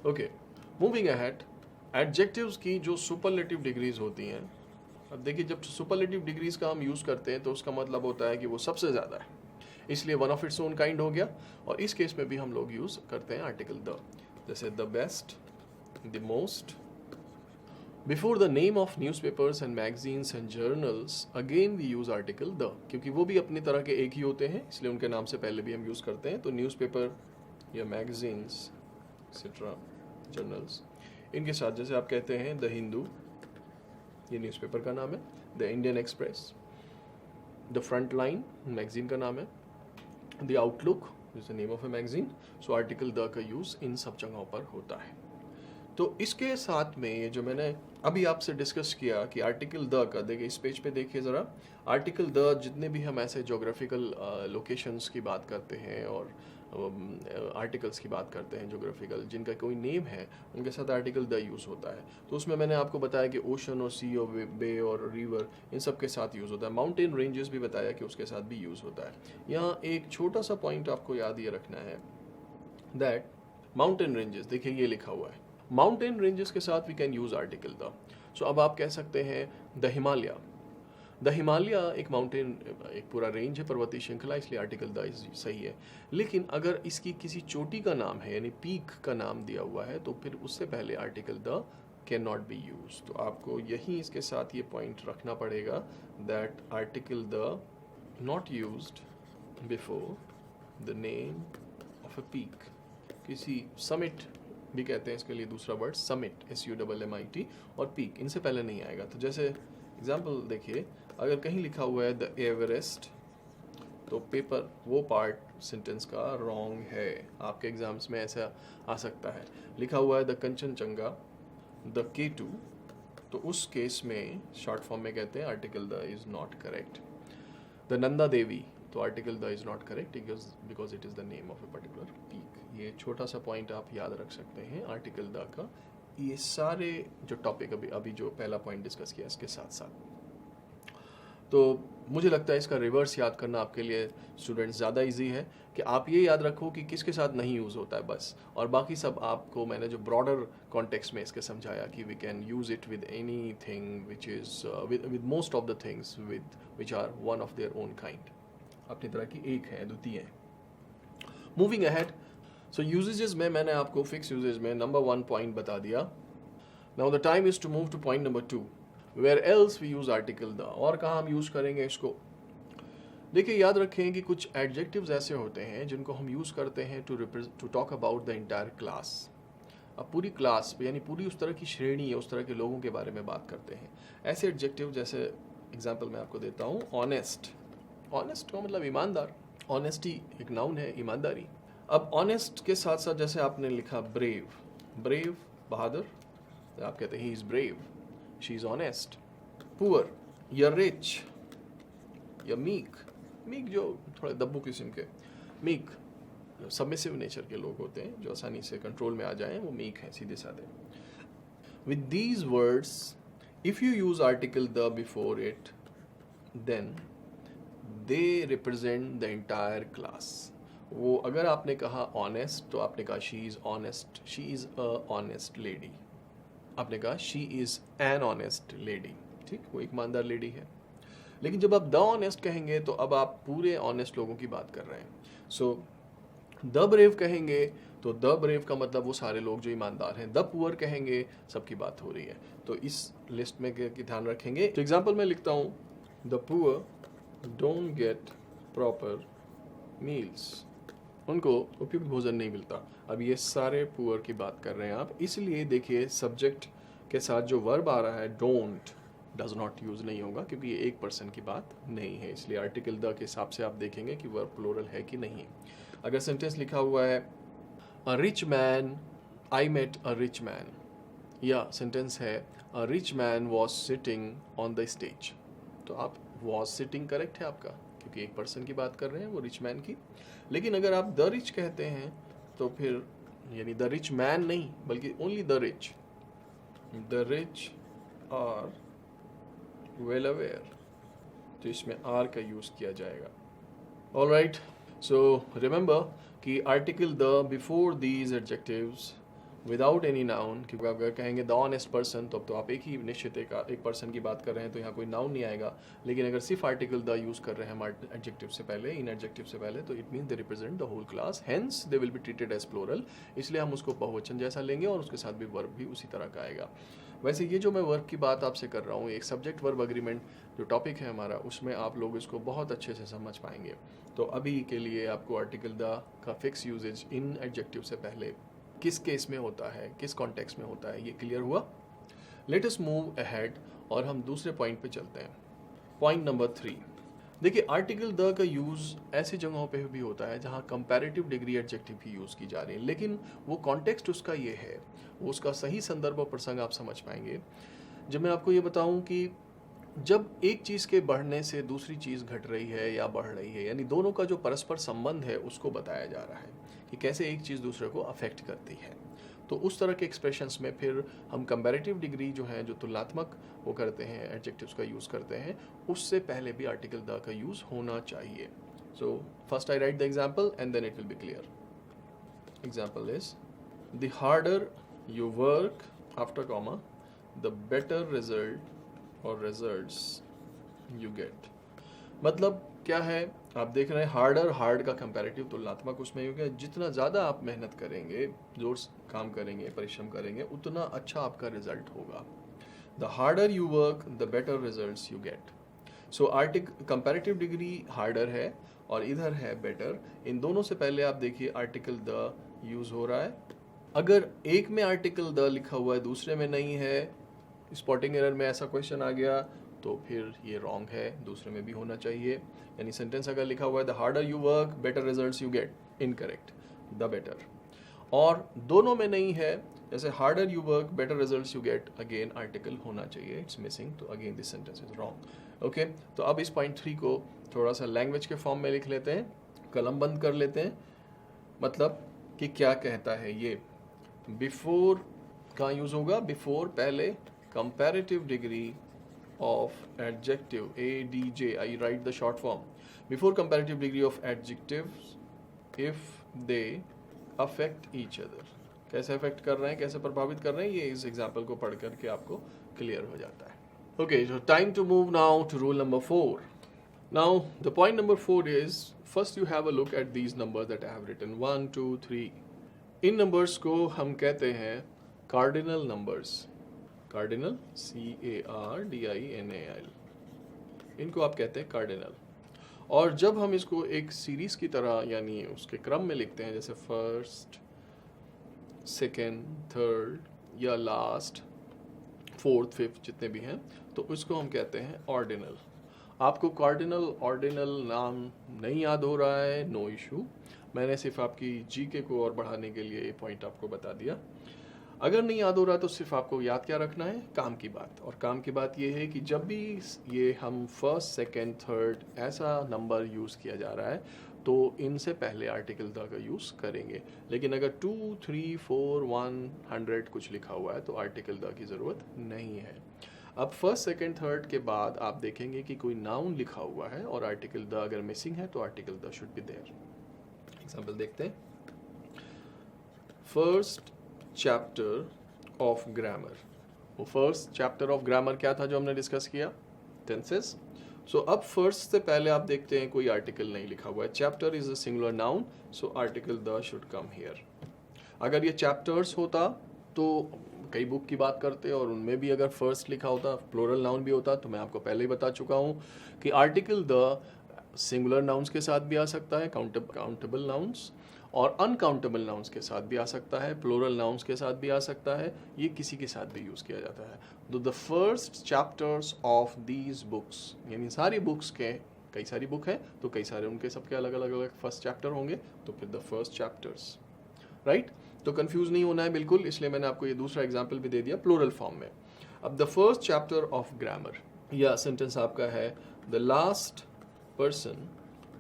Okay, moving ahead, adjectives की जो superlative degrees होती हैं, अब देखिए जब सुपरलेटिव डिग्रीज का हम यूज़ करते हैं तो उसका मतलब होता है कि वो सबसे ज़्यादा है, इसलिए one of its own kind हो गया। और इस केस में भी हम लोग यूज़ करते हैं आर्टिकल द, जैसे the best, the most. Before the name of newspapers and magazines and journals again we use article the, क्योंकि वो भी अपनी तरह के एक ही होते हैं, इसलिए उनके नाम से पहले भी हम यूज़ करते हैं। तो न्यूज़पेपर या मैगजीन्स एक्सेट्रा, जर्नल्स, इनके साथ जैसे आप कहते हैं द हिंदू, ये न्यूज़पेपर का नाम है, the Indian express, the front line magazine का नाम है, the outlook is the name of a magazine. So article the का यूज़ इन सब जगहों पर होता है। तो इसके साथ में ये जो मैंने अभी आपसे डिस्कस किया कि आर्टिकल द का, देखिए इस पेज पे देखिए ज़रा, आर्टिकल द जितने भी हम ऐसे जोग्राफिकल लोकेशंस की बात करते हैं और आर्टिकल्स की बात करते हैं जोग्राफिकल, जिनका कोई नेम है उनके साथ आर्टिकल द यूज़ होता है। तो उसमें मैंने आपको बताया कि ओशन और सी और बे और रिवर, इन सब के साथ यूज़ होता है। माउंटेन रेंजेस भी बताया कि उसके साथ भी यूज़ होता है। यहाँ एक छोटा सा पॉइंट आपको याद ये रखना है दैट माउंटेन रेंजेस, देखिए ये लिखा हुआ है, माउंटेन रेंजेस के साथ we can use article the. So अब आप कह सकते हैं द हिमालय, द हिमालय एक माउंटेन, एक पूरा रेंज है, पर्वतीय श्रृंखला, इसलिए आर्टिकल द सही है। लेकिन अगर इसकी किसी चोटी का नाम है यानी पीक का नाम दिया हुआ है तो फिर उससे पहले article the can not be use. तो आपको यही इसके साथ ये पॉइंट रखना पड़ेगा that article the not used before the name of a peak. किसी समिट भी कहते हैं इसके लिए दूसरा वर्ड समिट, SUMMIT, और पीक इनसे पहले नहीं आएगा। तो जैसे एग्जाम्पल देखिए, अगर कहीं लिखा हुआ है द एवरेस्ट, तो पेपर वो पार्ट सेंटेंस का रॉन्ग है, आपके एग्जाम्स में ऐसा आ सकता है। लिखा हुआ है द कंचनजंगा, द K2, तो उस केस में शॉर्ट फॉर्म में कहते हैं article the is not correct. The Nanda Devi, तो article the is not correct because it is the name of a particular peak. ये छोटा सा पॉइंट आप याद रख सकते हैं आर्टिकल द का। ये सारे जो टॉपिक अभी जो पहला पॉइंट डिस्कस किया इसके साथ साथ, तो मुझे लगता है इसका रिवर्स याद करना आपके लिए स्टूडेंट्स ज़्यादा इजी है कि आप ये याद रखो कि किसके साथ नहीं यूज़ होता है बस, और बाकी सब आपको मैंने जो ब्रॉडर कॉन्टेक्स्ट में इसके समझाया कि we can use it with anything which is with most of the things with which are one of their own kind, अपनी तरह की एक है, द्वितीय है। मूविंग अहेड, सो यूजेजेस में मैंने आपको फिक्स यूजेज में नंबर 1 पॉइंट बता दिया। Now the time is to move to point number 2, where else we use article the. और कहाँ हम यूज करेंगे इसको, देखिए याद रखें कि कुछ एडजेक्टिव्स ऐसे होते हैं जिनको हम यूज करते हैं to talk about the entire class. अब पूरी क्लास यानी पूरी उस तरह की श्रेणी या उस तरह के लोगों के बारे में बात करते हैं। ऐसे एडजेक्टिव जैसे एग्जाम्पल मैं आपको देता हूँ, ऑनेस्ट, ऑनेस्ट का मतलब ईमानदार, ऑनेस्टी एक नाउन है, ईमानदारी। अब ऑनेस्ट के साथ साथ जैसे आपने लिखा ब्रेव, ब्रेव बहादुर, आप कहते हैं he is brave, she is honest. Poor या रिच या मीक, मीक जो थोड़े दब्बू किस्म के, मीक सबमिसिव नेचर के लोग होते हैं जो आसानी से कंट्रोल में आ जाएं, वो मीक हैं, सीधे साधे। With these words if you use article the before it then they represent the entire class. वो अगर आपने कहा ऑनेस्ट तो आपने कहा she is honest, she is a honest lady, आपने कहा she is an honest lady, ठीक, वो एक ईमानदार लेडी है। लेकिन जब आप द ऑनेस्ट कहेंगे तो अब आप पूरे ऑनेस्ट लोगों की बात कर रहे हैं। सो द ब्रेव कहेंगे तो द ब्रेव का मतलब वो सारे लोग जो ईमानदार हैं। द पुअर कहेंगे सबकी बात हो रही है। तो इस लिस्ट में ध्यान रखेंगे। तो एग्जाम्पल में लिखता हूँ, the poor don't get proper meals, उनको उपयुक्त भोजन नहीं मिलता। अब ये सारे पुअर की बात कर रहे हैं आप, इसलिए देखिए सब्जेक्ट के साथ जो वर्ब आ रहा है डोंट, डज नॉट यूज़ नहीं होगा क्योंकि ये एक पर्सन की बात नहीं है, इसलिए आर्टिकल द के हिसाब से आप देखेंगे कि वर्ब प्लूरल है कि नहीं। अगर सेंटेंस लिखा हुआ है a rich man, I met a rich man, या सेंटेंस है a rich man was sitting on the stage, तो आप वॉज सिटिंग करेक्ट है आपका क्योंकि एक पर्सन की बात कर रहे हैं वो रिच मैन की। लेकिन अगर आप द रिच कहते हैं तो फिर यानी द रिच मैन नहीं बल्कि only the rich are well aware, तो इसमें आर का यूज़ किया जाएगा। ऑल राइट, सो रिमेंबर कि article the before these adjectives without any noun, क्योंकि अगर कहेंगे द ऑनेस्ट पर्सन तो अब तो आप एक ही निश्चित एक पर्सन की बात कर रहे हैं, तो यहाँ कोई नाउन नहीं आएगा। लेकिन अगर सिर्फ आर्टिकल द यूज़ कर रहे हैं हम एडजेक्टिव से पहले, इन एडजेक्टिव से पहले, तो it mean they represent the whole class, hence they will be treated as plural, इसलिए हम उसको बहुवचन जैसा लेंगे और उसके साथ भी वर्ब भी उसी तरह का आएगा। वैसे ये जो मैं वर्ब की बात आपसे कर रहा हूँ, एक सब्जेक्ट वर्ब अग्रीमेंट जो टॉपिक है हमारा, उसमें आप लोग इसको बहुत अच्छे से समझ पाएंगे। तो अभी के लिए आपको आर्टिकल द का फिक्स यूजेज इन एडजेक्टिव से पहले किस केस में होता है, किस कॉन्टेक्स्ट में होता है, ये क्लियर हुआ। लेट अस मूव अहेड और हम दूसरे पॉइंट पे चलते हैं। पॉइंट नंबर 3, देखिए आर्टिकल द का यूज़ ऐसी जगहों पे भी होता है जहाँ कंपैरेटिव डिग्री एडजेक्टिव की यूज़ की जा रही है, लेकिन वो कॉन्टेक्स्ट उसका ये है, वो उसका सही संदर्भ और प्रसंग आप समझ पाएंगे जब मैं आपको ये बताऊं कि जब एक चीज़ के बढ़ने से दूसरी चीज़ घट रही है या बढ़ रही है, यानी दोनों का जो परस्पर संबंध है उसको बताया जा रहा है कि कैसे एक चीज़ दूसरे को अफेक्ट करती है। तो उस तरह के एक्सप्रेशंस में फिर हम कंपैरेटिव डिग्री जो है, जो तुलनात्मक वो करते हैं, एडजेक्टिव्स का यूज़ करते हैं, उससे पहले भी आर्टिकल द का यूज़ होना चाहिए। So first I write the example and then it will be clear. Example is the harder you work after comma the better result or results you get। मतलब क्या है, आप देख रहे हैं हार्डर, हार्ड का कंपैरेटिव तुलनात्मक उसमें हो गया, जितना ज़्यादा आप मेहनत करेंगे, जोर से काम करेंगे, परिश्रम करेंगे, उतना अच्छा आपका रिजल्ट होगा। The harder you work the better results you get. So comparative degree harder है और इधर है बेटर। इन दोनों से पहले आप देखिए आर्टिकल द यूज़ हो रहा है। अगर एक में आर्टिकल द लिखा हुआ है, दूसरे में नहीं है, स्पॉटिंग एरर में ऐसा क्वेश्चन आ गया तो फिर ये रॉन्ग है, दूसरे में भी होना चाहिए। यानी सेंटेंस अगर लिखा हुआ है the harder you work better results you get, incorrect, the better. और दोनों में नहीं है, जैसे harder you work better results you get, again article होना चाहिए, इट्स मिसिंग, तो again this sentence is wrong. Okay, तो अब इस पॉइंट 3 को थोड़ा सा लैंग्वेज के फॉर्म में लिख लेते हैं, कलम बंद कर लेते हैं। मतलब कि क्या कहता है ये, बिफोर का यूज होगा, बिफोर पहले comparative degree of adjective, ADJ, I write the short form, before comparative degree of adjectives if they affect each other. कैसे अफेक्ट कर रहे हैं, कैसे प्रभावित कर रहे हैं, ये इस एग्जाम्पल को पढ़ करके आपको क्लियर हो जाता है। Okay, so time to move now to rule number 4। Now the point number 4 is, first you have a look at these numbers that I have written 1 2 3। In numbers को हम कहते हैं कार्डिनल नंबर्स, कार्डिनल CARDINAL, इनको आप कहते हैं cardinal. और जब हम इसको एक सीरीज की तरह यानी उसके क्रम में लिखते हैं, जैसे फर्स्ट, सेकेंड, थर्ड या लास्ट, फोर्थ, फिफ्थ, जितने भी हैं, तो इसको हम कहते हैं ऑर्डिनल। आपको कार्डिनल ऑर्डिनल नाम नहीं याद हो रहा है, नो इशू, मैंने सिर्फ आपकी जीके को और बढ़ाने के लिए ये पॉइंट आपको बता दिया। अगर नहीं याद हो रहा तो सिर्फ आपको याद क्या रखना है, काम की बात। और काम की बात ये है कि जब भी ये हम फर्स्ट, सेकेंड, थर्ड ऐसा नंबर यूज़ किया जा रहा है तो इनसे पहले आर्टिकल द का यूज़ करेंगे। लेकिन अगर 2 3 4 1 100 कुछ लिखा हुआ है तो आर्टिकल द की ज़रूरत नहीं है। अब फर्स्ट, सेकेंड, थर्ड के बाद आप देखेंगे कि कोई नाउन लिखा हुआ है और आर्टिकल द अगर मिसिंग है तो article the should be there. Example देखते हैं, फर्स्ट चैप्टर ऑफ ग्रामर। वो फर्स्ट चैप्टर ऑफ ग्रामर क्या था जो हमने डिस्कस किया, टेंसेस। सो अब फर्स्ट से पहले आप देखते हैं कोई आर्टिकल नहीं लिखा हुआ है, chapter is a singular noun, so article the should come here. अगर ये चैप्टर्स होता तो कई बुक की बात करते और उनमें भी अगर फर्स्ट लिखा होता, प्लूरल नाउन भी होता, तो मैं आपको पहले ही बता चुका हूँ कि आर्टिकल द सिंगुलर नाउन्स के साथ भी आ सकता है, काउंटेबल नाउन्स, और अनकाउंटेबल नाउन्स के साथ भी आ सकता है, प्लूरल नाउन्स के साथ भी आ सकता है, ये किसी के साथ भी यूज़ किया जाता है। तो the first chapters of these books, यानी सारी बुक्स के, कई सारी बुक हैं तो कई सारे उनके सबके अलग अलग अलग फर्स्ट चैप्टर होंगे, तो फिर द फर्स्ट चैप्टर्स, राइट। तो कंफ्यूज नहीं होना है बिल्कुल, इसलिए मैंने आपको ये दूसरा एग्जाम्पल भी दे दिया प्लूरल फॉर्म में। अब the first chapter of grammar, या सेंटेंस आपका है the last person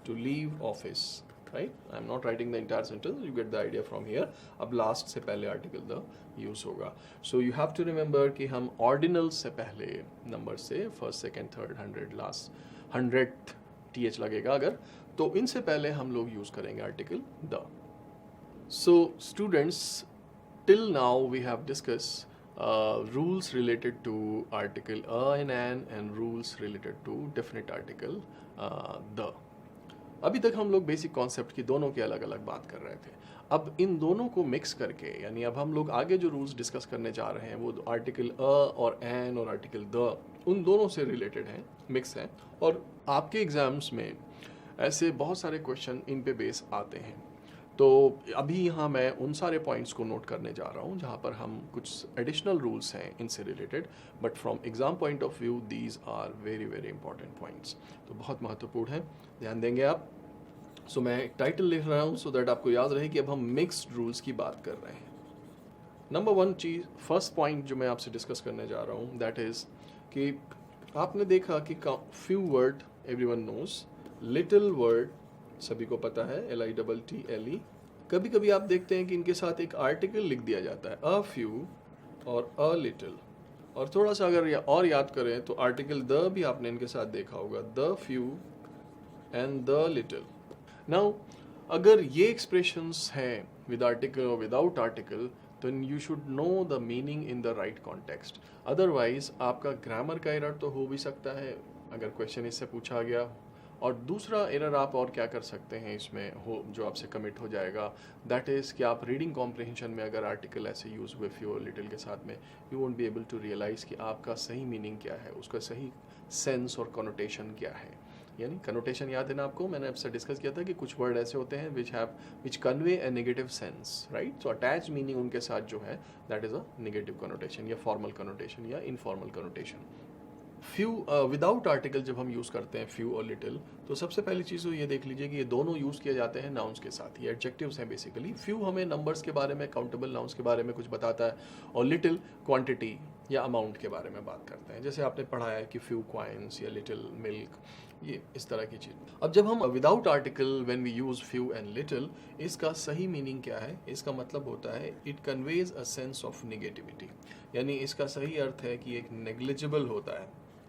to leave office, right? I am not writing the entire sentence, you get the idea from here। अब last से पहले article the use होगा। So you have to remember कि हम ordinal से पहले number से first, second, third, 100, last 100th th लगेगा अगर, तो इनसे पहले हम लोग use करेंगे article the। So students, till now we have discussed rules related to article a and an and rules related to definite article the. अभी तक हम लोग बेसिक कॉन्सेप्ट की दोनों की अलग अलग बात कर रहे थे. अब इन दोनों को मिक्स करके, यानी अब हम लोग आगे जो रूल्स डिस्कस करने जा रहे हैं वो आर्टिकल अ और एन और आर्टिकल द, उन दोनों से रिलेटेड हैं, मिक्स हैं. और आपके एग्जाम्स में ऐसे बहुत सारे क्वेश्चन इन पे बेस आते हैं. तो अभी यहाँ मैं उन सारे पॉइंट्स को नोट करने जा रहा हूँ जहाँ पर हम कुछ एडिशनल रूल्स हैं इनसे related, but from exam point of view these are very very important points. तो बहुत महत्वपूर्ण है, ध्यान देंगे आप. सो मैं एक टाइटल लिख रहा हूँ सो दैट आपको याद रहे कि अब हम मिक्स्ड रूल्स की बात कर रहे हैं. नंबर वन चीज़, फर्स्ट पॉइंट जो मैं आपसे डिस्कस करने जा रहा हूँ, दैट इज़ कि आपने देखा कि few word everyone knows, little word सभी को पता है, LITTLE. कभी कभी आप देखते हैं कि इनके साथ एक आर्टिकल लिख दिया जाता है, अ फ्यू और अ लिटिल. और थोड़ा सा अगर और याद करें तो आर्टिकल द भी आपने इनके साथ देखा होगा, the few and the little. Now अगर ये एक्सप्रेशंस हैं विद आर्टिकल और विदाउट आर्टिकल, तो you should know the meaning in the right context. Otherwise आपका ग्रामर का एरर तो हो भी सकता है अगर क्वेश्चन इससे पूछा गया. और दूसरा एरर आप और क्या कर सकते हैं इसमें हो, जो आपसे कमिट हो जाएगा, दैट इज़ कि आप रीडिंग कॉम्प्रिहेंशन में अगर आर्टिकल ऐसे यूज़ हुए फ्यू और लिटिल के साथ में, you won't be able to realise कि आपका सही मीनिंग क्या है, उसका सही सेंस और कनोटेशन क्या है. यानी कनोटेशन याद है ना आपको, मैंने आपसे डिस्कस किया था कि कुछ वर्ड ऐसे होते हैं which convey a negative sense, right. So attach meaning उनके साथ जो है that is a negative connotation या फॉर्मल कनोटेशन या informal connotation. Few without article जब हम यूज़ करते हैं फ्यू और लिटिल, तो सबसे पहली चीज़ तो ये देख लीजिए कि ये दोनों यूज़ किए जाते हैं नाउन्स के साथ. ये एडजेक्टिव्स हैं बेसिकली. फ्यू हमें नंबर्स के बारे में, काउंटेबल नाउन्स के बारे में कुछ बताता है, और लिटिल क्वांटिटी या अमाउंट के बारे में बात करते हैं. जैसे आपने पढ़ा है कि फ्यू क्वाइंस या लिटिल मिल्क, ये इस तरह की चीज़. अब जब हम without article when we use few and little, इसका सही मीनिंग क्या है? इसका मतलब होता है it conveys a sense of negativity. यानी इसका सही अर्थ है कि एक नेग्लिजिबल होता है,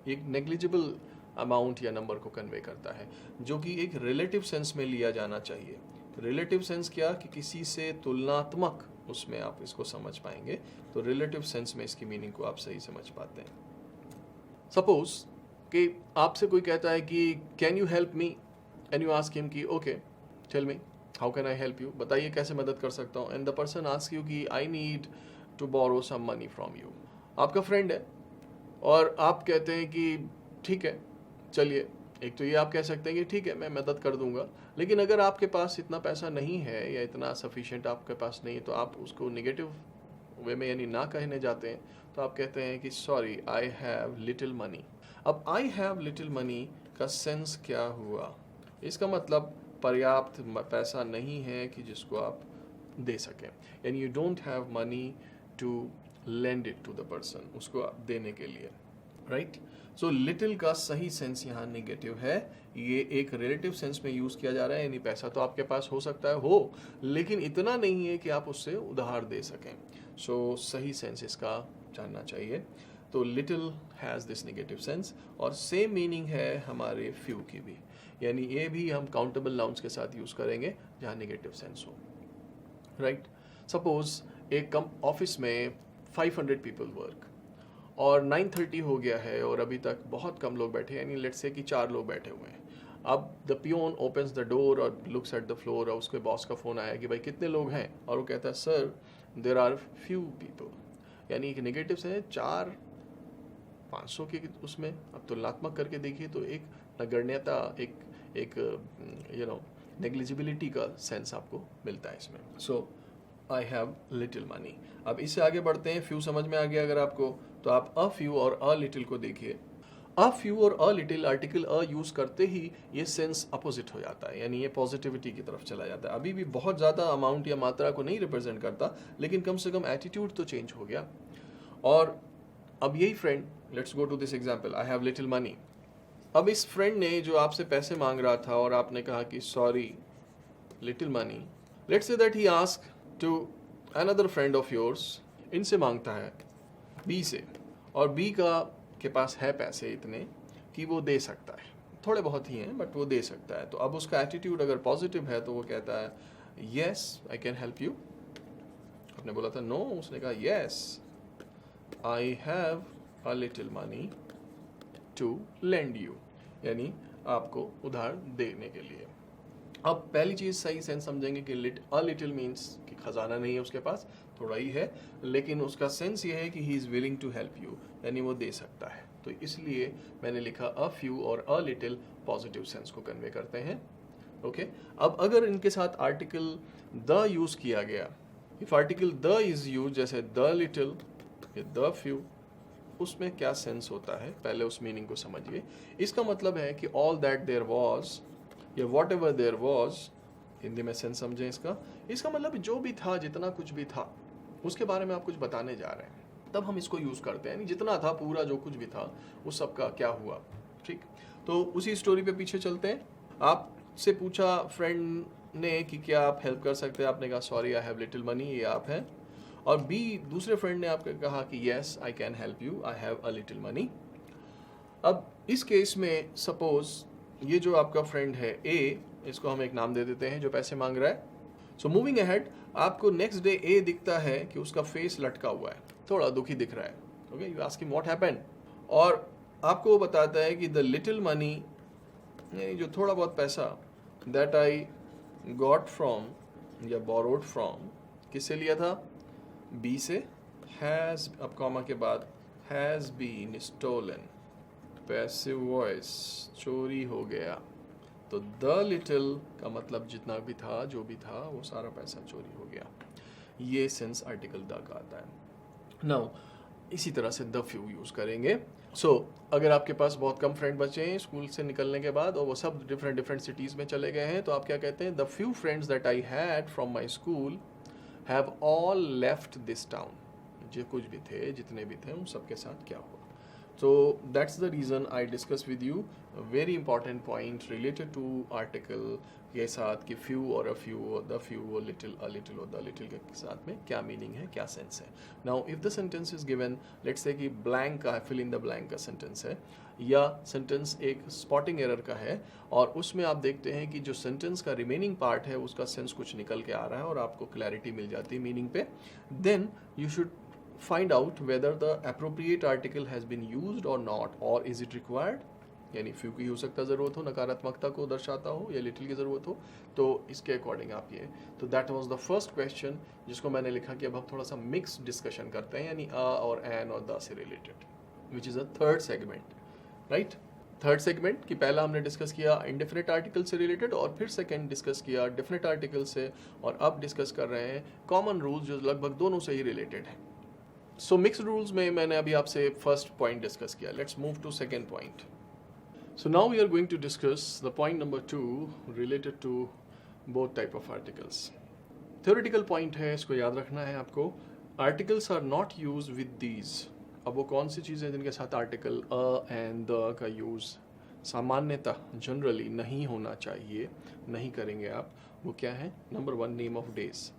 एक नेग्लिजिबल अमाउंट या नंबर को कन्वे करता है, जो कि एक रिलेटिव सेंस में लिया जाना चाहिए. रिलेटिव सेंस क्या, कि किसी से तुलनात्मक, उसमें आप इसको समझ पाएंगे. तो रिलेटिव सेंस में इसकी मीनिंग को आप सही समझ पाते हैं. सपोज कि आपसे कोई कहता है कि can you help me, and you ask him कि okay tell me how can I help you, बताइए कैसे मदद कर सकता हूँ. And the person ask you कि I need to borrow some money from you. आपका फ्रेंड है और आप कहते हैं कि ठीक है चलिए. एक तो ये आप कह सकते हैं कि ठीक है मैं मदद कर दूंगा, लेकिन अगर आपके पास इतना पैसा नहीं है या इतना सफिशिएंट आपके पास नहीं है, तो आप उसको नेगेटिव वे में यानी ना कहने जाते हैं. तो आप कहते हैं कि sorry I have little money. अब आई हैव लिटिल मनी का सेंस क्या हुआ? इसका मतलब पर्याप्त पैसा नहीं है कि जिसको आप दे सकें, यानी you don't have money to lend it to the person, उसको देने के लिए, राइट. सो लिटिल का सही सेंस यहाँ नेगेटिव है. ये एक रिलेटिव सेंस में यूज़ किया जा रहा है, यानी पैसा तो आपके पास हो सकता है हो, लेकिन इतना नहीं है कि आप उससे उधार दे सकें. सो सही सेंस इसका जानना चाहिए. तो little has this negative sense, और सेम मीनिंग है हमारे फ्यू की भी, यानी ये भी हम काउंटेबल नाउन्स के साथ यूज़ करेंगे जहाँ नेगेटिव सेंस हो, राइट. सपोज एक ऑफिस में 500 पीपल वर्क और 9:30 हो गया है और अभी तक बहुत कम लोग बैठे हैं, यानी लेट्स से कि 4 लोग बैठे हुए हैं. अब the peon opens the door और लुक्स एट द फ्लोर, और उसके बॉस का फ़ोन आया कि भाई कितने लोग हैं, और वो कहता है sir there are few people. यानी एक नेगेटिव से 4 500 के उसमें अब तुलनात्मक करके देखिए तो एक नगण्यता, एक यू नो नेग्लिजिबिलिटी का सेंस आपको मिलता है इसमें. सो आई हैव लिटिल मनी. अब इससे आगे बढ़ते हैं. फ्यू समझ में आ गया अगर आपको, तो आप अ फ्यू और अ लिटिल को देखिए. अ फ्यू और a little, article a use करते ही ये सेंस अपोजिट हो जाता है, यानी ये पॉजिटिविटी की तरफ चला जाता है. अभी भी बहुत ज़्यादा अमाउंट या मात्रा को नहीं रिप्रेजेंट करता, लेकिन कम से कम एटीट्यूड तो चेंज हो गया. और अब यही friend, let's go to this example, I have little money. अब इस फ्रेंड ने जो आपसे पैसे मांग रहा था और आपने कहा कि sorry little money, let's say that he ask to another friend of yours, इनसे मांगता है बी से, और बी के पास है पैसे इतने कि वो दे सकता है, थोड़े बहुत ही हैं बट वो दे सकता है. तो अब उसका एटीट्यूड अगर पॉजिटिव है तो वो कहता है yes I can help you. आपने बोला था नो, उसने कहा yes, I have a little money to lend you, यानी आपको उधार देने के लिए। अब पहली चीज़ सही सेंस समझेंगे कि अ लिटिल मीन्स कि खजाना नहीं है उसके पास, थोड़ा ही है, लेकिन उसका सेंस ये है कि he is willing to help you, यानी वो दे सकता है। तो इसलिए मैंने लिखा अ फ्यू और अ लिटिल पॉजिटिव सेंस को कन्वे करते हैं। ओके अब अगर इनके साथ आर्टिकल द यूज़ किया गया, if article the is use, जैसे द लिटिल या द फ्यू, उसमें क्या सेंस होता है, पहले उस मीनिंग को समझिए। इसका मतलब है कि ऑल दैट देयर वॉज या whatever there was, Hindi में सेंस समझें इसका मतलब जो भी था, जितना कुछ भी था, उसके बारे में आप कुछ बताने जा रहे हैं, तब हम इसको यूज़ करते हैं। यानी जितना था, पूरा जो कुछ भी था, उस सब का क्या हुआ। ठीक, तो उसी स्टोरी पे पीछे चलते हैं। आपसे पूछा फ्रेंड ने कि क्या आप हेल्प कर सकते हैं, आपने कहा sorry I have little money, ये आप हैं। और बी, दूसरे फ्रेंड ने आपको कहा कि yes I can help you, I have a little money. अब इस केस में सपोज ये जो आपका फ्रेंड है ए, इसको हम एक नाम दे देते हैं जो पैसे मांग रहा है। सो मूविंग अहेड, आपको नेक्स्ट डे ए दिखता है कि उसका फेस लटका हुआ है, थोड़ा दुखी दिख रहा है। Okay, you ask him what happened, और आपको वो बताता है कि द लिटिल मनी, यानी जो थोड़ा बहुत पैसा, दैट आई गॉट फ्रॉम या बोरोड फ्रॉम, किससे लिया था, बी से, हैज़, अब कॉमा के बाद, has been stolen, passive voice, चोरी हो गया। तो द लिटिल का मतलब जितना भी था, जो भी था, वो सारा पैसा चोरी हो गया। ये सेंस आर्टिकल द का आता है। नाउ इसी तरह से द फ्यू यूज़ करेंगे। सो अगर आपके पास बहुत कम फ्रेंड बचे हैं स्कूल से निकलने के बाद और वो सब डिफरेंट डिफरेंट सिटीज़ में चले गए हैं, तो आप क्या कहते हैं, the few friends that I had from my school have all left this town, जो कुछ भी थे, जितने भी थे, उन सबके साथ क्या हुआ। So that's the reason I discuss with you a very important point related to article के साथ कि few और a few और the few और little a little और the little के साथ में क्या meaning है, क्या sense है। Now if the sentence is given, let's say कि blank का fill in the blank का sentence है, या sentence एक spotting error का है, और उसमें आप देखते हैं कि जो sentence का remaining part है उसका sense कुछ निकल के आ रहा है और आपको clarity मिल जाती है meaning पे, then you should find out whether the appropriate article has been used or not, or is it required, यानी फ्यू की हो सकता ज़रूरत हो, नकारात्मकता को दर्शाता हो, या लिटिल की ज़रूरत हो, तो इसके अकॉर्डिंग आप ये। तो that was the first question जिसको मैंने लिखा कि अब हम थोड़ा सा मिक्स डिस्कशन करते हैं, यानी अ और एन और द से related, which is a third segment, right. Third segment कि पहला हमने डिस्कस किया इंडेफिनिट आर्टिकल से रिलेटेड, और फिर सेकंड डिस्कस किया डेफिनिट आर्टिकल से, और अब डिस्कस कर रहे हैं कॉमन रूल्स जो लगभग दोनों से ही रिलेटेड है। सो मिक्स्ड रूल्स में मैंने अभी आपसे फर्स्ट पॉइंट डिस्कस किया। Let's move to second point. So now we are going to discuss the point number 2 related to both type of articles. Theoretical point है, इसको याद रखना है आपको। Articles are not use with these. अब वो कौन सी चीज़ें जिनके साथ आर्टिकल अ एंड द का यूज़ सामान्यतः जनरली नहीं होना चाहिए, नहीं करेंगे आप, वो क्या है। Number 1, name of days.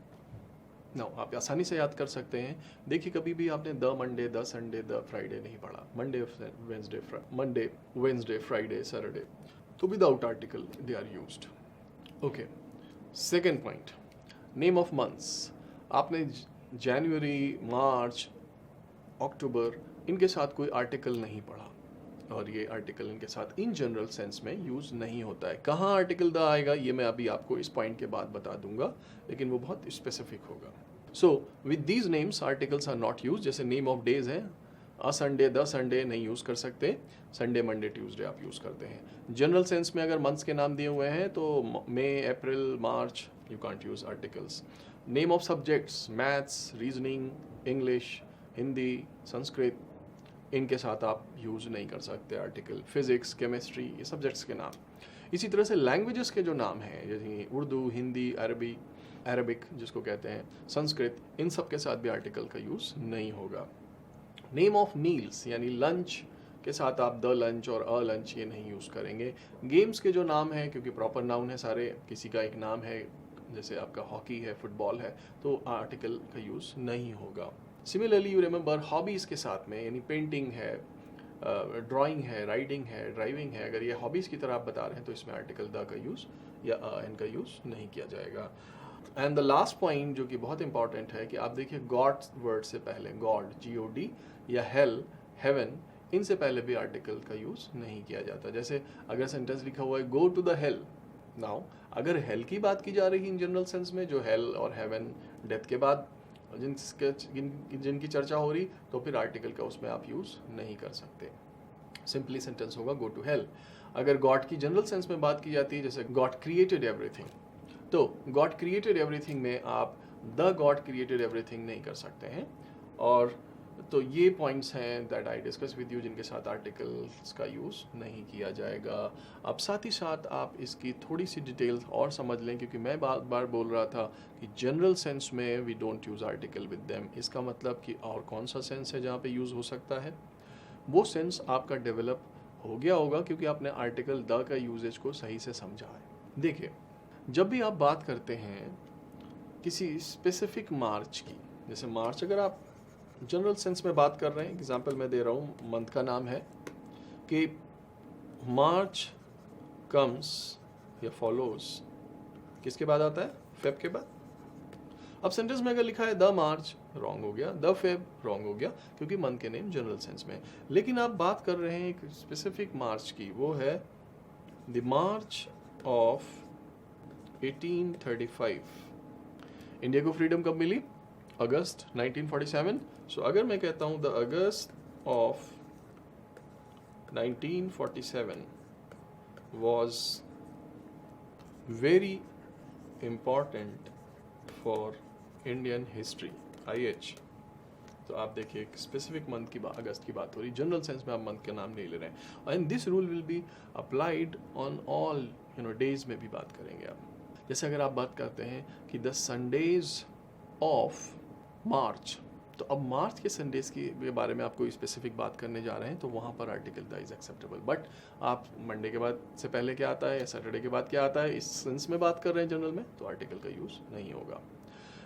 Now आप आसानी से याद कर सकते हैं। देखिए कभी भी आपने the Monday, the Sunday, the Friday नहीं पढ़ा, मंडे वेंसडे फ्राइडे सैटरडे, तो without article they are used. Okay, second point, name of months. आपने जनवरी, मार्च, अक्टूबर, इनके साथ कोई आर्टिकल नहीं पढ़ा, और ये आर्टिकल इनके साथ इन जनरल सेंस में यूज़ नहीं होता है। कहाँ आर्टिकल द आएगा ये मैं अभी आपको इस पॉइंट के बाद बता दूंगा, लेकिन वो बहुत स्पेसिफिक होगा। So with these names articles are not use. जैसे नेम ऑफ डेज है, अ संडे, द संडे नहीं यूज़ कर सकते, संडे मंडे ट्यूसडे आप यूज़ करते हैं। जनरल सेंस में अगर मंथ्स के नाम दिए हुए हैं तो May, April, March, you can't use articles. Name of subjects, maths, reasoning, English, Hindi, Sanskrit, इनके साथ आप यूज़ नहीं कर सकते आर्टिकल। फिजिक्स, केमिस्ट्री, ये सब्जेक्ट्स के नाम। इसी तरह से लैंग्वेजेस के जो नाम हैं, जैसे उर्दू, हिंदी, अरबिक जिसको कहते हैं, संस्कृत, इन सब के साथ भी आर्टिकल का यूज़ नहीं होगा। नेम ऑफ मील्स यानी लंच के साथ आप द लंच और अ लंच ये नहीं यूज़ करेंगे। गेम्स के जो नाम हैं, क्योंकि प्रॉपर नाउन है सारे, किसी का एक नाम है, जैसे आपका हॉकी है, फुटबॉल है, तो आर्टिकल का यूज़ नहीं होगा। सिमिलरली यू रिमेंबर हॉबीज़ के साथ में, यानी पेंटिंग है, ड्राइंग है, राइडिंग है, ड्राइविंग है, अगर ये हॉबीज़ की तरह आप बता रहे हैं तो इसमें आर्टिकल द का यूज़ या एन का यूज़ नहीं किया जाएगा। एंड द लास्ट पॉइंट जो कि बहुत इंपॉर्टेंट है कि आप देखिए गॉड वर्ड से पहले, गॉड GOD या हेल, हेवन, इनसे पहले भी आर्टिकल का यूज नहीं किया जाता। जैसे अगर सेंटेंस लिखा हुआ है go to the hell, now अगर हेल की बात की जा रही है इन जनरल सेंस में, जो हेल और हेवन डेथ के बाद जिनकी चर्चा हो रही, तो फिर आर्टिकल का उसमें आप यूज नहीं कर सकते। सिंपली सेंटेंस होगा गो टू हेल। अगर गॉड की जनरल सेंस में बात की जाती है, जैसे गॉड क्रिएटेड एवरीथिंग, तो गॉड क्रिएटेड एवरीथिंग में आप द गॉड क्रिएटेड एवरीथिंग नहीं कर सकते हैं। और तो ये पॉइंट्स हैं that I discuss with you, जिनके साथ आर्टिकल्स का यूज़ नहीं किया जाएगा। अब साथ ही साथ आप इसकी थोड़ी सी डिटेल्स और समझ लें, क्योंकि मैं बार बार बोल रहा था कि जनरल सेंस में we don't use article with them. इसका मतलब कि और कौन सा सेंस है जहाँ पे यूज़ हो सकता है, वो सेंस आपका डेवलप हो गया होगा क्योंकि आपने आर्टिकल द का यूजेज को सही से समझा है। देखिए, जब भी आप बात करते हैं किसी स्पेसिफिक मार्च की, जैसे मार्च अगर आप जनरल सेंस में बात कर रहे हैं, एग्जांपल मैं दे रहा हूँ, मंथ का नाम है कि मार्च कम्स या फॉलोज किसके बाद आता है, फेब के बाद। अब सेंटेंस में अगर लिखा है द मार्च, रॉन्ग हो गया, द फेब रॉन्ग हो गया, क्योंकि मंथ के नेम जनरल सेंस में। लेकिन आप बात कर रहे हैं एक स्पेसिफिक मार्च की, वो है द मार्च ऑफ 1835। इंडिया को फ्रीडम कब मिली, अगस्त 1947। सो अगर मैं कहता हूं the August of 1947 was very important for Indian history, IH, तो आप देखिए एक स्पेसिफिक मंथ की अगस्त की बात हो रही, जनरल सेंस में आप मंथ का नाम नहीं ले रहे हैं। And this rule will be applied on all days में भी बात करेंगे आप। जैसे अगर आप बात करते हैं कि द संडेज ऑफ मार्च, तो अब मार्च के संडेज के बारे में आपको स्पेसिफिक बात करने जा रहे हैं, तो वहाँ पर article the is acceptable. But आप मंडे के बाद से पहले क्या आता है या सैटरडे के बाद क्या आता है, इस सेंस में बात कर रहे हैं जनरल में, तो आर्टिकल का यूज़ नहीं होगा।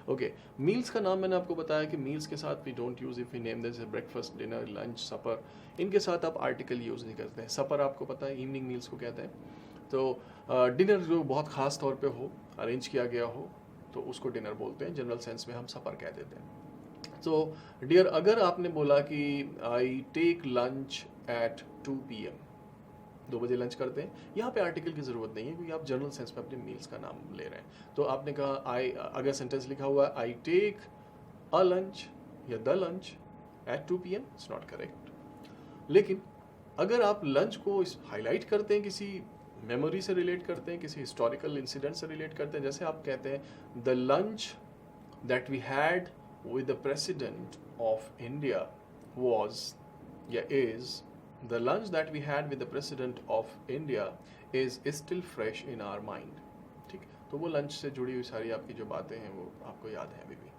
ओके, मील्स का नाम मैंने आपको बताया कि मील्स के साथ we don't use if we name this breakfast, dinner, lunch, supper, इनके साथ आप आर्टिकल यूज़ नहीं करते हैं। सपर आपको पता है इवनिंग मील्स को कहते हैं, तो डिनर जो बहुत ख़ास तौर पे हो, अरेंज किया गया हो, तो उसको डिनर बोलते हैं, जनरल सेंस में हम सपर कह देते हैं। तो डियर, अगर आपने बोला कि I take lunch at 2 PM, 2 बजे लंच करते हैं, यहाँ पे आर्टिकल की ज़रूरत नहीं है क्योंकि आप जनरल सेंस में अपने मील्स का नाम ले रहे हैं। तो आपने कहा आई, अगर सेंटेंस लिखा हुआ है आई टेक अ लंच या the lunch at 2 PM, it's not correct. लेकिन अगर आप लंच को हाईलाइट करते हैं, किसी मेमोरी से रिलेट करते हैं, किसी हिस्टोरिकल इंसिडेंट से रिलेट करते हैं, जैसे आप कहते हैं the lunch that we had with the president of India was, is, the lunch that we had with the president of India is still fresh in our mind। ठीक, तो वो लंच से जुड़ी हुई सारी आपकी जो बातें हैं वो आपको याद है अभी भी।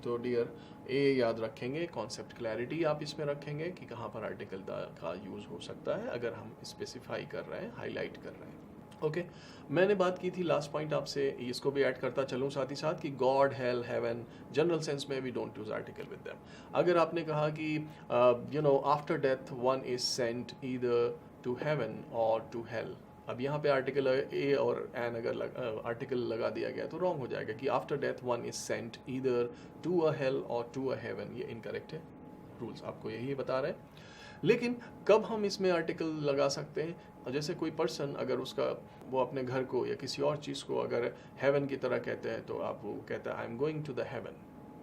तो डियर, ये याद रखेंगे, कॉन्सेप्ट क्लैरिटी आप इसमें रखेंगे कि कहाँ पर आर्टिकल द का यूज़ हो सकता है अगर हम स्पेसिफाई कर रहे हैं, हाईलाइट कर रहे हैं। ओके, मैंने बात की थी लास्ट पॉइंट आपसे, इसको भी ऐड करता चलूँ साथ ही साथ कि God, hell, heaven, general sense में we don't use article with them. अगर आपने कहा कि after death one is sent either to heaven और टू हेल, अब यहाँ पे आर्टिकल ए और एन अगर आर्टिकल लगा दिया गया तो रॉन्ग हो जाएगा कि after death one is sent either to a hell और टू अ हेवन, ये इनकरेक्ट है। रूल्स आपको यही बता रहे हैं। लेकिन कब हम इसमें आर्टिकल लगा सकते हैं, जैसे कोई पर्सन अगर उसका वो अपने घर को या किसी और चीज़ को अगर हेवन की तरह कहते हैं, तो आप वो कहता है I am going to the heaven,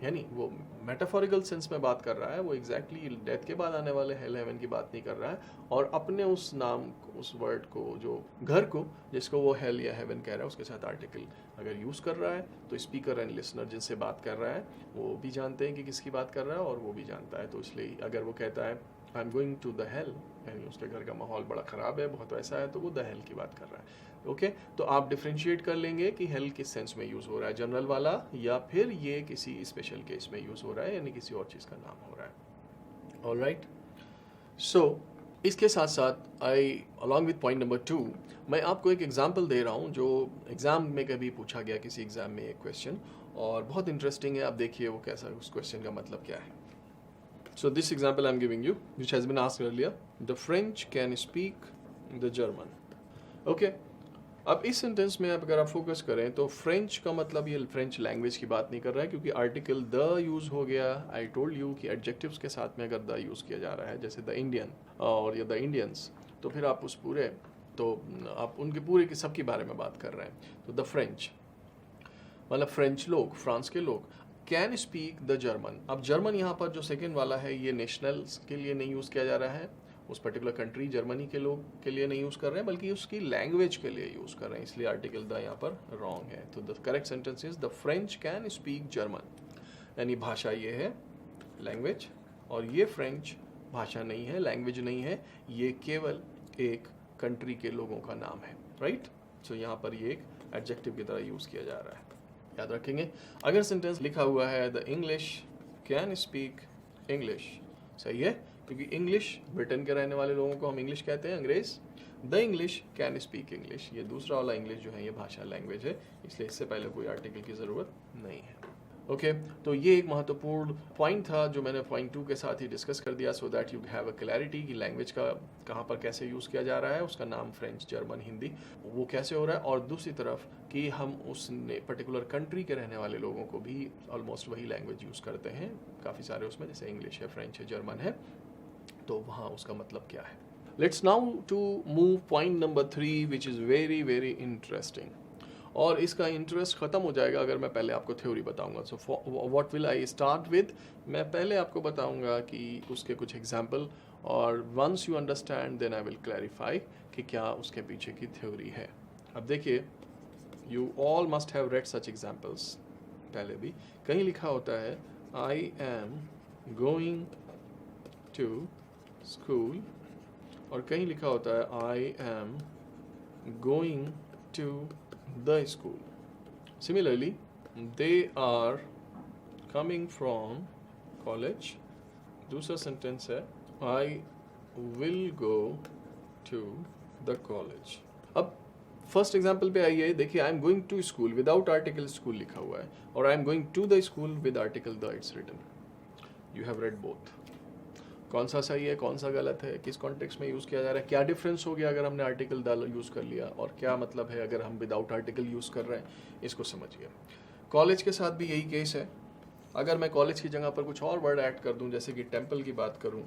यानी वो मेटाफोरिकल सेंस में बात कर रहा है, वो एग्जैक्टली डेथ के बाद आने वाले हेल हेवन की बात नहीं कर रहा है। और अपने उस नाम, उस वर्ड को, जो घर को जिसको वो हेल या हेवन कह रहा है, उसके साथ आर्टिकल अगर यूज़ कर रहा है, तो स्पीकर एंड लिसनर जिनसे बात कर रहा है वो भी जानते हैं कि किसकी बात कर रहा है और वो भी जानता है। तो इसलिए अगर वो कहता है I am going to the hell, यानी उसके घर का माहौल बड़ा ख़राब है, बहुत वैसा है, तो वो द हेल की बात कर रहा है। ओके, तो आप डिफ्रेंशिएट कर लेंगे कि हेल किस सेंस में यूज़ हो रहा है, जनरल वाला या फिर ये किसी स्पेशल केस में यूज़ हो रहा है, यानी किसी और चीज़ का नाम हो रहा है। ऑलराइट, सो इसके साथ साथ अलॉन्ग विद पॉइंट नंबर 2, मैं आपको एक एग्जाम्पल दे रहा हूँ जो एग्ज़ाम में कभी पूछा गया, किसी एग्ज़ाम में एक क्वेश्चन, और बहुत इंटरेस्टिंग है। आप देखिए वो कैसा, उस क्वेश्चन का मतलब क्या है। So this example I'm giving you, which has been asked earlier, the French can speak the German. Okay, अब इस सेंटेंस में अगर आप फोकस करें तो फ्रेंच का मतलब ये फ्रेंच लैंग्वेज की बात नहीं कर रहा है, क्योंकि आर्टिकल द यूज़ हो गया। आई टोल्ड यू कि एडजेक्टिव्स के साथ में अगर द यूज़ किया जा रहा है, जैसे द इंडियन और या द इंडियंस, तो फिर आप उस पूरे, तो आप उनके पूरे के सब के बारे में बात कर रहे हैं। तो द फ्रेंच मतलब फ्रेंच लोग, फ्रांस के लोग, कैन स्पीक द जर्मन। अब जर्मन यहाँ पर जो सेकेंड वाला है ये नेशनल्स के लिए नहीं यूज़ किया जा रहा है, उस पर्टिकुलर कंट्री जर्मनी के लोग के लिए नहीं यूज़ कर रहे हैं, बल्कि उसकी लैंग्वेज के लिए यूज़ कर रहे हैं, इसलिए आर्टिकल द यहाँ पर रॉन्ग है। तो the correct sentence is the French can speak German, यानी भाषा ये है लैंग्वेज, और ये फ्रेंच भाषा नहीं है, लैंग्वेज नहीं है, ये केवल एक कंट्री के लोगों का नाम है, राइट। सो यहाँ पर ये एक एडजेक्टिव की तरह यूज़ किया जा रहा है, याद रखेंगे। अगर सेंटेंस लिखा हुआ है the English can speak English, सही है, क्योंकि इंग्लिश ब्रिटेन के रहने वाले लोगों को हम इंग्लिश कहते हैं, अंग्रेज। The English can speak English, ये दूसरा वाला इंग्लिश जो है ये भाषा लैंग्वेज है, इसलिए इससे पहले कोई आर्टिकल की ज़रूरत नहीं है। ओके तो ये एक महत्वपूर्ण पॉइंट था जो मैंने पॉइंट 2 के साथ ही डिस्कस कर दिया, so that you have a clarity कि लैंग्वेज का कहाँ पर कैसे यूज़ किया जा रहा है, उसका नाम फ्रेंच, जर्मन, हिंदी, वो कैसे हो रहा है, और दूसरी तरफ कि हम उस पर्टिकुलर कंट्री के रहने वाले लोगों को भी ऑलमोस्ट वही लैंग्वेज यूज़ करते हैं, काफ़ी सारे उसमें, जैसे इंग्लिश है, फ्रेंच है, जर्मन है, तो वहाँ उसका मतलब क्या है। Let's now to move point number 3 which is very very interesting, और इसका इंटरेस्ट ख़त्म हो जाएगा अगर मैं पहले आपको थ्योरी बताऊंगा। So what will I start with, मैं पहले आपको बताऊंगा कि उसके कुछ एग्जांपल, और once you understand then I will clarify कि क्या उसके पीछे की थ्योरी है। अब देखिए, you all must have read such examples पहले भी, कहीं लिखा होता है I am going to school, और कहीं लिखा होता है I am going to the school. Similarly, they are coming from college. दूसरा सेंटेंस है I will go to the college. अब फर्स्ट एग्जाम्पल पे आइए, देखिए I am going to school without article school लिखा हुआ है, और I am going to the school with article the it's written. You have read both, कौन सा सही है कौन सा गलत है, किस कॉन्टेक्स्ट में यूज़ किया जा रहा है, क्या डिफरेंस हो गया अगर हमने आर्टिकल द यूज़ कर लिया, और क्या मतलब है अगर हम विदाउट आर्टिकल यूज़ कर रहे हैं, इसको समझिए। कॉलेज के साथ भी यही केस है, अगर मैं कॉलेज की जगह पर कुछ और वर्ड ऐड कर दूं, जैसे कि टेम्पल की बात करूं,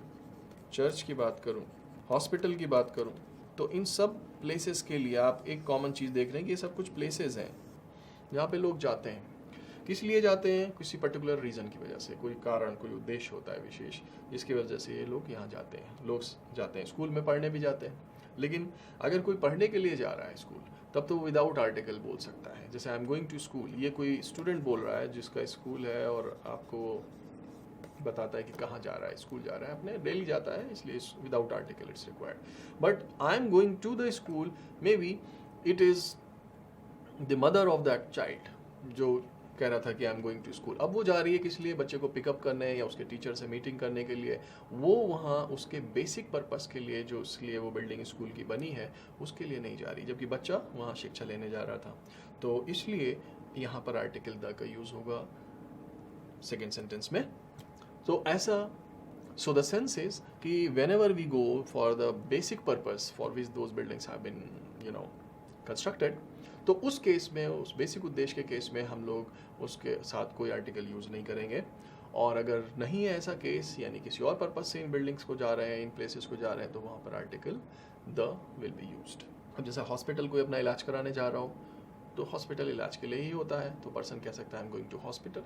चर्च की बात करूं, हॉस्पिटल की बात करूं, तो इन सब प्लेसेस के लिए आप एक कॉमन चीज़ देख रहे हैं कि ये सब कुछ प्लेसेस हैं जहाँ पे लोग जाते हैं। किस लिए जाते हैं? किसी पर्टिकुलर रीज़न की वजह से, कोई कारण, कोई उद्देश्य होता है विशेष, जिसकी वजह से ये लोग यहाँ जाते हैं। लोग जाते हैं स्कूल में, पढ़ने भी जाते हैं, लेकिन अगर कोई पढ़ने के लिए जा रहा है स्कूल, तब तो वो विदाउट आर्टिकल बोल सकता है। जैसे I am going to school, ये कोई स्टूडेंट बोल रहा है जिसका स्कूल है और आपको बताता है कि कहाँ जा रहा है, स्कूल जा रहा है, अपने डेली जाता है, इसलिए without article it's required. But I am going to the school, maybe it is the mother of that child जो कह रहा था कि I am going to school. अब वो जा रही है किस लिए? बच्चे को पिकअप करने या उसके टीचर से मीटिंग करने के लिए। वो वहाँ उसके बेसिक पर्पस के लिए, जो इसलिए वो बिल्डिंग स्कूल की बनी है, उसके लिए नहीं जा रही, जबकि बच्चा वहाँ शिक्षा लेने जा रहा था। तो इसलिए यहाँ पर आर्टिकल द का यूज़ होगा सेकेंड सेंटेंस में। तो ऐसा, so the sense is कि whenever we go for the basic purpose for which those buildings have been constructed, तो उस केस में, उस बेसिक उद्देश्य के केस में हम लोग उसके साथ कोई आर्टिकल यूज़ नहीं करेंगे। और अगर नहीं है ऐसा केस, यानी किसी और पर्पस से इन बिल्डिंग्स को जा रहे हैं, इन प्लेसेस को जा रहे हैं, तो वहाँ पर article the will be used. अब जैसे हॉस्पिटल कोई अपना इलाज कराने जा रहा हो, तो हॉस्पिटल इलाज के लिए ही होता है, तो पर्सन कह सकता है I am going to hospital.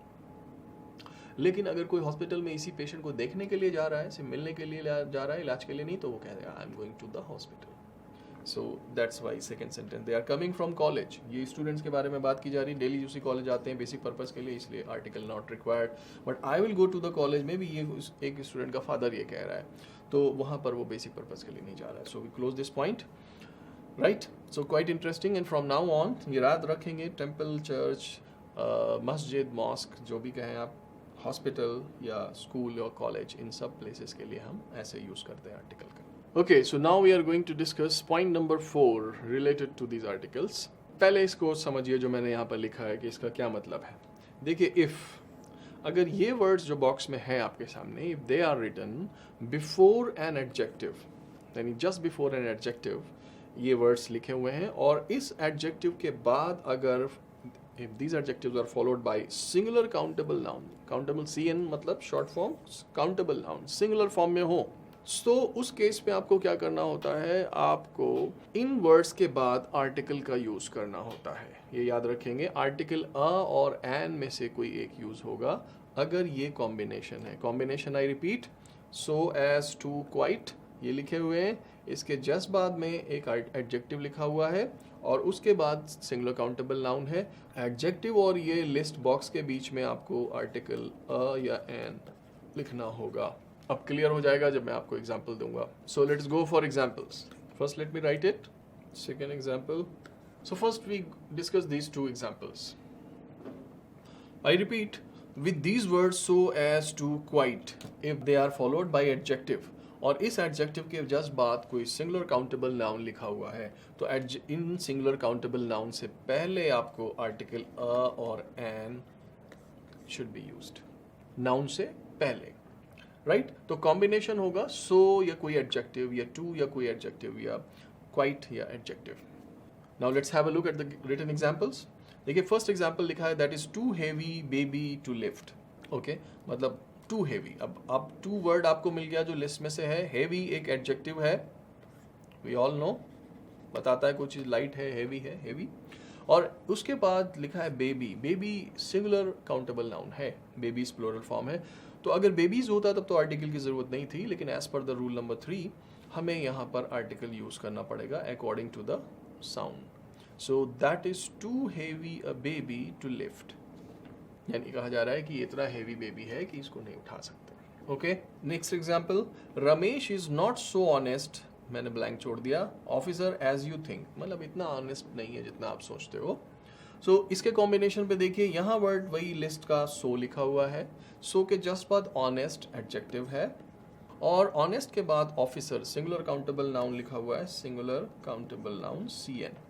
लेकिन अगर कोई हॉस्पिटल में इसी पेशेंट को देखने के लिए जा रहा है, सिर्फ मिलने के लिए जा रहा है, इलाज के लिए नहीं, तो वो कह देगा I am going to the hospital. So that's why second sentence, they are coming from college. ये स्टूडेंट्स के बारे में बात की जा रही है, डेली उसी कॉलेज आते हैं बेसिक पर्पस के लिए, इसलिए article not required. But I will go to the college में भी ये एक स्टूडेंट का फादर ये कह रहा है, तो वहाँ पर वो बेसिक पर्पस के लिए नहीं जा रहा है। So we close this point, right. So quite interesting, and from now on ये याद रखेंगे, टेम्पल, चर्च, मस्जिद, मॉस्क, जो भी कहें आप, हॉस्पिटल या स्कूल और कॉलेज, इन सब प्लेसेस के लिए हम ऐसे यूज़ करते हैं आर्टिकल का। Okay, so now we are going to discuss point number 4 related to these articles. पहले इसको समझिए जो मैंने यहाँ पर लिखा है कि इसका क्या मतलब है। देखिए, if, अगर ये वर्ड्स जो बॉक्स में है आपके सामने, if they are written before an adjective, यानी just before an adjective, ये वर्ड्स लिखे हुए हैं और इस एडजेक्टिव के बाद अगर if these adjectives are followed by singular countable noun, countable CN मतलब short form countable noun, singular form में हो, तो उस केस में आपको क्या करना होता है, आपको इन वर्ड्स के बाद आर्टिकल का यूज करना होता है। ये याद रखेंगे, आर्टिकल अ और एन में से कोई एक यूज होगा अगर ये कॉम्बिनेशन है। Combination I repeat, so as to quite ये लिखे हुए हैं, इसके जस्ट बाद में एक एडजेक्टिव लिखा हुआ है और उसके बाद सिंगुलर काउंटेबल नाउन है। एडजेक्टिव और ये लिस्ट बॉक्स के बीच में आपको आर्टिकल अ या एन लिखना होगा। अब क्लियर हो जाएगा जब मैं आपको एग्जांपल दूंगा। So let's go for examples. First let me write it. Second example. So first we discuss these two examples. I repeat, with these words so as to quite if they are followed by adjective और इस adjective के just बाद कोई singular countable noun लिखा हुआ है तो इन singular countable noun से पहले आपको आर्टिकल अ और an should be used, noun से पहले, राइट? तो कॉम्बिनेशन होगा सो या कोई एडजेक्टिव या टू या कोई एडजेक्टिव या क्वाइट या adjective. Now let's have a look at the written examples. देखिए फर्स्ट एग्जांपल लिखा है that is too heavy baby to lift. Okay, मतलब टू हेवी। अब टू वर्ड आपको मिल गया जो लिस्ट में से है। हेवी एक एडजेक्टिव है, वी ऑल नो, बताता है कोई चीज लाइट है, हेवी है, हेवी। और उसके बाद लिखा है baby. Baby singular countable noun है, बेबीज प्लूरल फॉर्म है। तो अगर बेबीज होता तब तो आर्टिकल की जरूरत नहीं थी, लेकिन एज पर द रूल नंबर 3 हमें यहाँ पर आर्टिकल यूज करना पड़ेगा according to the sound. So that is too heavy a baby to lift, यानी कहा जा रहा है कि इतना हेवी बेबी है कि इसको नहीं उठा सकते। Okay, next example. Ramesh is not so honest, मैंने ब्लैंक छोड़ दिया, ऑफिसर एज यू थिंक, मतलब इतना ऑनेस्ट नहीं है जितना आप सोचते हो। सो इसके कॉम्बिनेशन पे देखिए, यहाँ वर्ड वही लिस्ट का सो लिखा हुआ है, सो के जस्ट बाद ऑनेस्ट एडजेक्टिव है और ऑनेस्ट के बाद ऑफिसर सिंगुलर काउंटेबल नाउन लिखा हुआ है, सिंगुलर काउंटेबल नाउन CN।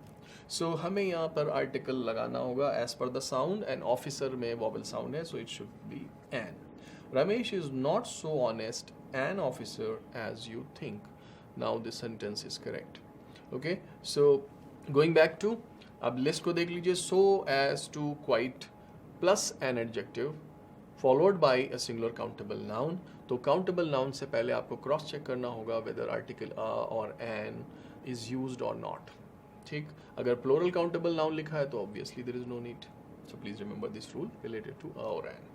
सो हमें यहाँ पर आर्टिकल लगाना होगा एज पर द साउंड एंड ऑफिसर में वॉवल साउंड है, so it should be an. Ramesh is not so honest an officer as you think. Now this sentence is correct. Okay, so going back to, अब list को देख लीजिए। So as to quite plus an adjective followed by a singular countable noun. तो countable noun से पहले आपको cross check करना होगा वेदर आर्टिकल अ और एन इज यूज्ड और नॉट। ठीक, अगर प्लूरल काउंटेबल नाउन लिखा है तो obviously there is no need. So please remember this rule related to a और एन।